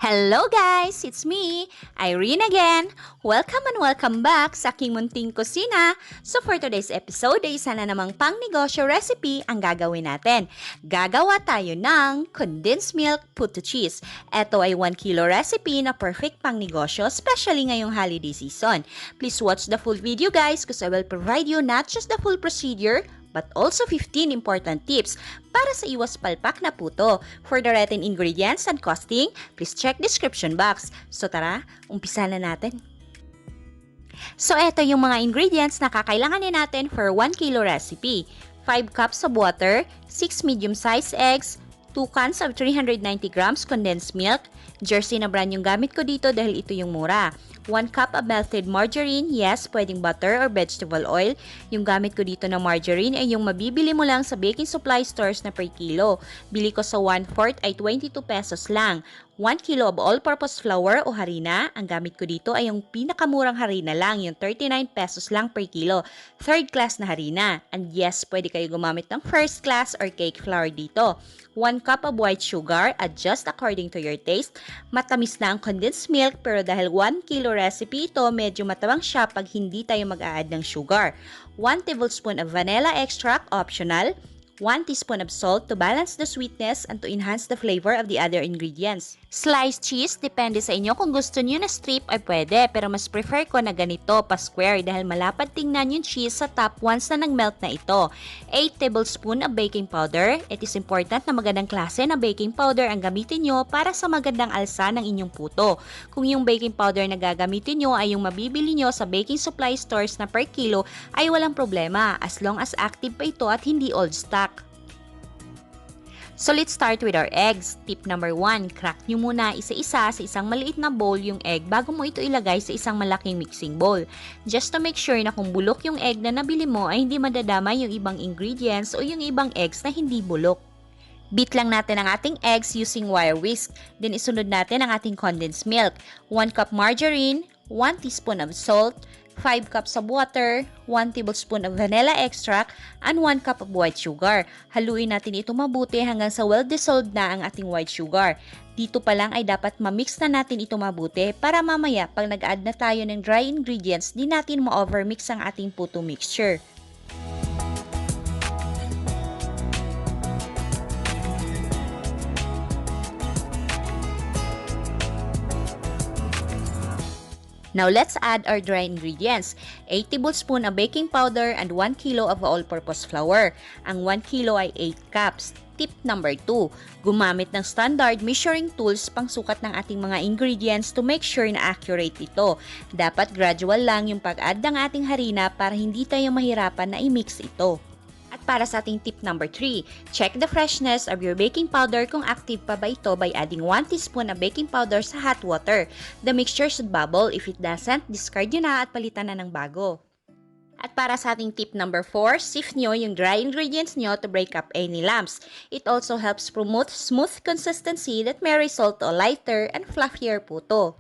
Hello guys! It's me, Irene again. Welcome and welcome back sa aking munting kusina. So for today's episode ay isa na namang pangnegosyo recipe ang gagawin natin. Gagawa tayo ng condensed milk PUTOCHEESE. Ito ay 1 kilo recipe na perfect pangnegosyo, especially ngayong holiday season. Please watch the full video guys because I will provide you not just the full procedure, but also 15 important tips para sa Iwas Palpak na puto. For the written ingredients and costing, please check description box. So tara, umpisa na natin. So eto yung mga ingredients na kakailanganin natin for 1 kilo recipe. 5 cups of water, 6 medium-sized eggs, 2 cans of 390 grams condensed milk. Jersey na brand yung gamit ko dito dahil ito yung mura. 1 cup of melted margarine, yes, pwedeng butter or vegetable oil. Yung gamit ko dito na margarine ay yung mabibili mo lang sa baking supply stores na per kilo. Bili ko sa 1/4 ay 22 pesos lang. 1 kilo of all-purpose flour o harina. Ang gamit ko dito ay yung pinakamurang harina lang, yung 39 pesos lang per kilo. Third class na harina. And yes, pwede kayo gumamit ng first class or cake flour dito. 1 cup of white sugar, adjust according to your taste. Matamis na ang condensed milk pero dahil 1 kilo recipe ito, medyo matabang siya pag hindi tayo mag-a-add ng sugar. 1 tablespoon of vanilla extract, optional. 1 teaspoon of salt to balance the sweetness and to enhance the flavor of the other ingredients. Sliced cheese, depende sa inyo kung gusto niyo na strip ay pwede, pero mas prefer ko na ganito, pa-square dahil malapad tingnan yung cheese sa top once na nag-melt na ito. 8 tablespoon of baking powder. It is important na magandang klase na baking powder ang gamitin nyo para sa magandang alsa ng inyong puto. Kung yung baking powder na gagamitin nyo ay yung mabibili nyo sa baking supply stores na per kilo ay walang problema as long as active pa ito at hindi old stock. So let's start with our eggs. Tip number 1, crack nyo muna isa-isa sa isang maliit na bowl yung egg bago mo ito ilagay sa isang malaking mixing bowl. Just to make sure na kung bulok yung egg na nabili mo ay hindi madadama yung ibang ingredients o yung ibang eggs na hindi bulok. Beat lang natin ang ating eggs using wire whisk. Then isunod natin ang ating condensed milk. 1 cup margarine, 1 teaspoon of salt, 5 cups of water, 1 tablespoon of vanilla extract, and 1 cup of white sugar. Haluin natin ito mabuti hanggang sa well-dissolved na ang ating white sugar. Dito pa lang ay dapat ma-mix na natin ito mabuti para mamaya pag nag-add na tayo ng dry ingredients, di natin ma-overmix ang ating puto mixture. Now, let's add our dry ingredients. 8 tablespoon of baking powder and 1 kilo of all-purpose flour. Ang 1 kilo ay 8 cups. Tip number 2, gumamit ng standard measuring tools pang sukat ng ating mga ingredients to make sure na accurate ito. Dapat gradual lang yung pag-add ng ating harina para hindi tayo mahirapan na i-mix ito. At para sa ating tip number 3, check the freshness of your baking powder kung active pa ba ito by adding 1 teaspoon of baking powder sa hot water. The mixture should bubble. If it doesn't, discard nyo na at palitan na ng bago. At para sa ating tip number 4, sift nyo yung dry ingredients nyo to break up any lumps. It also helps promote smooth consistency that may result to a lighter and fluffier puto.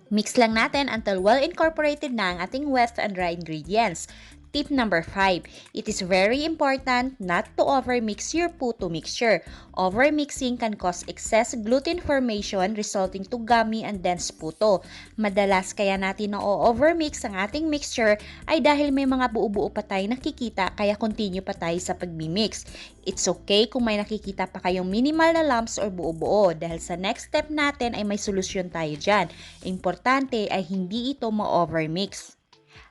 Mix lang natin until well incorporated na ang ating wet and dry ingredients. Tip number 5, it is very important not to overmix your puto mixture. Overmixing can cause excess gluten formation resulting to gummy and dense puto. Madalas kaya natin na-overmix ang ating mixture ay dahil may mga buo-buo pa tayo nakikita kaya continue pa tayo sa pagmimix. It's okay kung may nakikita pa kayong minimal na lumps or buo-buo dahil sa next step natin ay may solusyon tayo dyan. Importante ay hindi ito ma-overmix.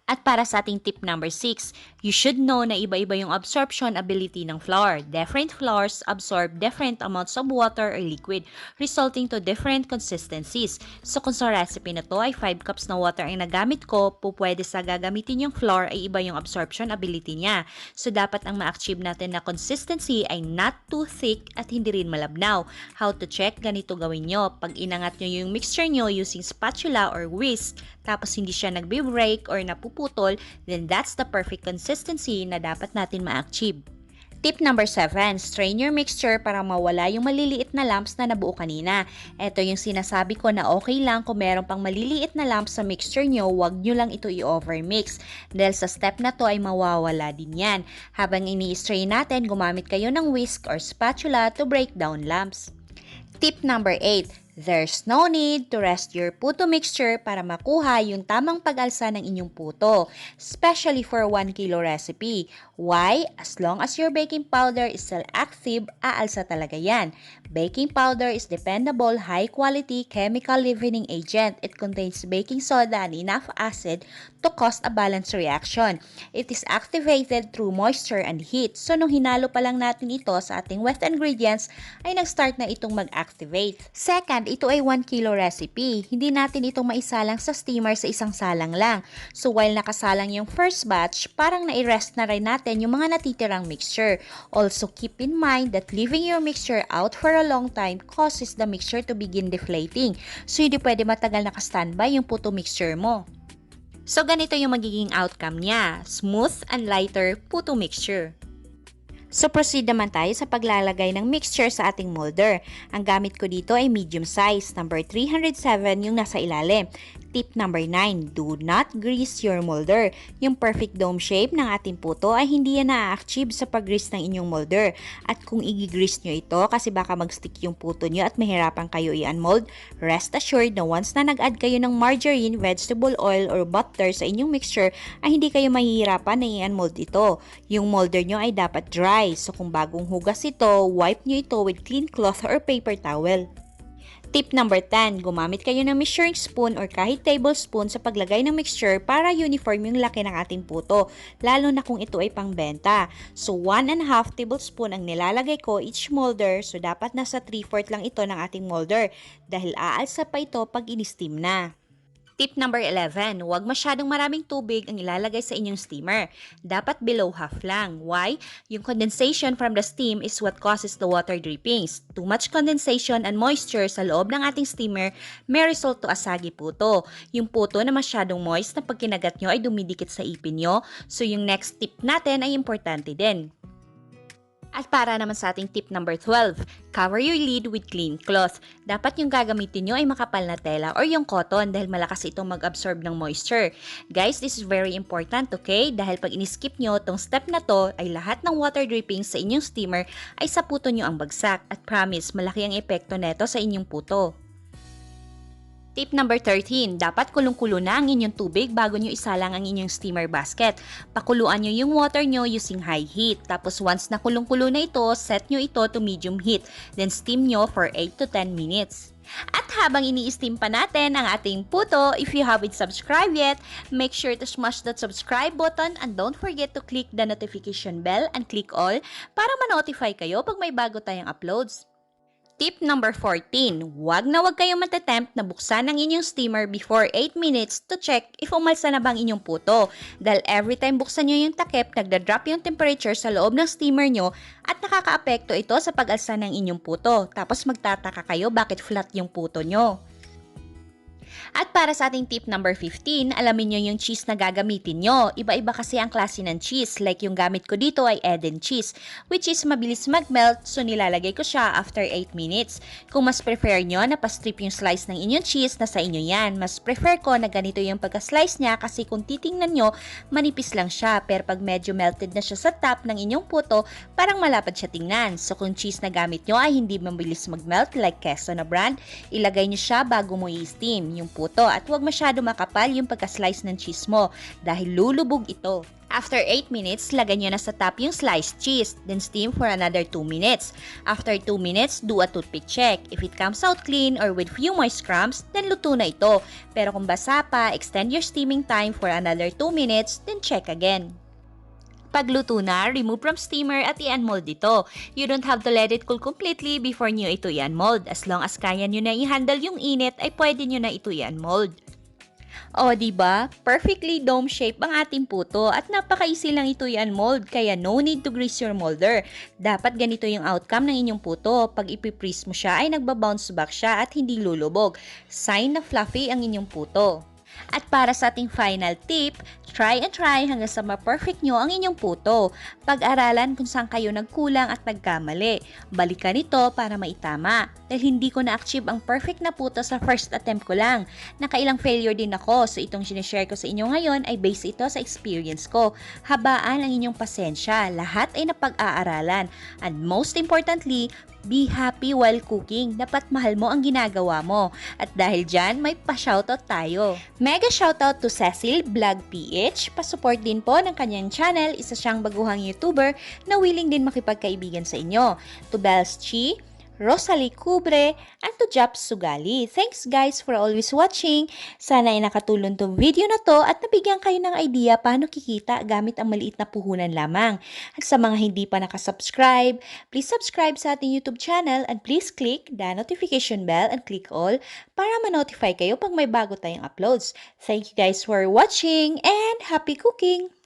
At para sa ating tip number 6, you should know na iba-iba yung absorption ability ng flour. Different flours absorb different amounts of water or liquid, resulting to different consistencies. So kung sa recipe na to ay 5 cups na water ang nagamit ko, pwede sa gagamitin yung flour ay iba yung absorption ability niya. So dapat ang ma-achieve natin na consistency ay not too thick at hindi rin malabnaw. How to check? Ganito gawin nyo. Pag inangat nyo yung mixture nyo using spatula or whisk, tapos hindi siya nagbe-break or napuputol, then that's the perfect consistency na dapat natin ma-achieve. Tip number 7, strain your mixture para mawala yung maliliit na lumps na nabuo kanina. Ito yung sinasabi ko na okay lang kung meron pang maliliit na lumps sa mixture nyo, wag nyo lang ito i-overmix. Dahil sa step na to ay mawawala din yan. Habang ini-strain natin, gumamit kayo ng whisk or spatula to break down lumps. Tip number 8, there's no need to rest your puto mixture para makuha yung tamang pag-alsa ng inyong puto, especially for 1 kilo recipe. Why? As long as your baking powder is still active, aalsa talaga yan. Baking powder is dependable, high-quality chemical leavening agent. It contains baking soda and enough acid to cause a balanced reaction. It is activated through moisture and heat. So, nung hinalo pa lang natin ito sa ating wet ingredients, ay nag-start na itong mag-activate. Second, ito ay 1 kilo recipe. Hindi natin itong maisalang sa steamer sa isang salang lang. So, while nakasalang yung first batch, parang nai-rest na rin natin yung mga natitirang mixture. Also, keep in mind that leaving your mixture out for a long time causes the mixture to begin deflating. So, hindi pwede matagal naka-standby yung puto mixture mo. So, ganito yung magiging outcome niya. Smooth and lighter puto mixture. So, proceed naman tayo sa paglalagay ng mixture sa ating molder. Ang gamit ko dito ay medium size, number 307 yung nasa ilalim. Tip number 9, do not grease your molder. Yung perfect dome shape ng ating puto ay hindi yan na-achieve sa pag-grease ng inyong molder. At kung i-grease nyo ito kasi baka mag-stick yung puto nyo at mahirapan kayo i-unmold, rest assured na once na nag-add kayo ng margarine, vegetable oil, or butter sa inyong mixture ay hindi kayo mahihirapan na i-unmold ito. Yung molder nyo ay dapat dry. So kung bagong hugas ito, wipe nyo ito with clean cloth or paper towel. Tip number 10, gumamit kayo ng measuring spoon or kahit tablespoon sa paglagay ng mixture para uniform yung laki ng ating puto, lalo na kung ito ay pangbenta. So 1.5 tablespoon ang nilalagay ko each molder, so dapat nasa 3/4 lang ito ng ating molder dahil aalsa pa ito pag in-steam na. Tip number 11, huwag masyadong maraming tubig ang ilalagay sa inyong steamer. Dapat below half lang. Why? Yung condensation from the steam is what causes the water drippings. Too much condensation and moisture sa loob ng ating steamer may result to a soggy puto. Yung puto na masyadong moist na pag kinagat nyo ay dumidikit sa ipin nyo. So yung next tip natin ay importante din. At para naman sa ating tip number 12, cover your lid with clean cloth. Dapat yung gagamitin nyo ay makapal na tela or yung cotton dahil malakas itong mag-absorb ng moisture. Guys, this is very important, okay? Dahil pag in-skip nyo tong step na to, ay lahat ng water drippings sa inyong steamer ay sa puto nyo ang bagsak. At promise, malaki ang epekto neto sa inyong puto. Tip number 13, dapat kulong-kulo na ang inyong tubig bago nyo isalang ang inyong steamer basket. Pakuluan nyo yung water nyo using high heat. Tapos once na kulong-kulo na ito, set nyo ito to medium heat. Then steam nyo for 8 to 10 minutes. At habang ini-steam pa natin ang ating puto, if you haven't subscribed yet, make sure to smash that subscribe button and don't forget to click the notification bell and click all para ma-notify kayo pag may bago tayong uploads. Tip number 14, huwag na huwag kayong matatempt na buksan ang inyong steamer before 8 minutes to check if umalsa na ba ang inyong puto. Dahil every time buksan nyo yung takip, nagda-drop yung temperature sa loob ng steamer nyo at nakaka-apekto ito sa pag-alsa ng inyong puto. Tapos magtataka kayo bakit flat yung puto nyo. At para sa ating tip number 15, alamin nyo yung cheese na gagamitin nyo. Iba-iba kasi ang klase ng cheese. Like yung gamit ko dito ay Eden cheese, which is mabilis mag-melt, so nilalagay ko siya after 8 minutes. Kung mas prefer nyo na pa-strip yung slice ng inyong cheese, nasa inyo yan. Mas prefer ko na ganito yung pagka-slice niya kasi kung titingnan nyo, manipis lang siya. Pero pag medyo melted na siya sa top ng inyong puto, parang malapad siya tingnan. So kung cheese na gamit nyo ay hindi mabilis mag-melt like Queso na brand, ilagay nyo siya bago mo i-steam yung puto at huwag masyado makapal yung pagka-slice ng cheese mo dahil lulubog ito. After 8 minutes, lagay nyo na sa top yung sliced cheese, then steam for another 2 minutes. After 2 minutes, do a toothpick check. If it comes out clean or with few moist crumbs, then luto na ito. Pero kung basa pa, extend your steaming time for another 2 minutes, then check again. Pagluto na, remove from steamer at i-unmold ito. You don't have to let it cool completely before nyo ito i-unmold. As long as kaya nyo na i-handle yung init, ay pwede nyo na ito i-unmold. O, diba? Perfectly dome shape ang ating puto at napaka-easy lang ito i-unmold kaya no need to grease your molder. Dapat ganito yung outcome ng inyong puto. Pag ipipress mo siya ay nagbabounce back siya at hindi lulubog. Sign na fluffy ang inyong puto. At para sa ating final tip, try and try hanggang sa ma-perfect nyo ang inyong puto. Pag-aralan kung saan kayo nagkulang at nagkamali. Balikan ito para maitama. Dahil hindi ko na-achieve ang perfect na puto sa first attempt ko lang. Nakailang failure din ako, so itong sinishare ko sa inyo ngayon ay based ito sa experience ko. Habaan ang inyong pasensya. Lahat ay napag-aaralan. And most importantly, be happy while cooking. Dapat mahal mo ang ginagawa mo. At dahil dyan, may pa-shoutout tayo. Mega shoutout to Cecil Vlog PH. Pa-support din po ng kanyang channel. Isa siyang baguhang YouTuber na willing din makipagkaibigan sa inyo. To Bells Chi, Rosalie Cubre, and to Japs Sugali. Thanks guys for always watching. Sana ay nakatulong tong video na to at nabigyan kayo ng idea paano kikita gamit ang maliit na puhunan lamang. At sa mga hindi pa nakasubscribe, please subscribe sa ating YouTube channel and please click the notification bell and click all para ma-notify kayo pag may bago tayong uploads. Thank you guys for watching and happy cooking!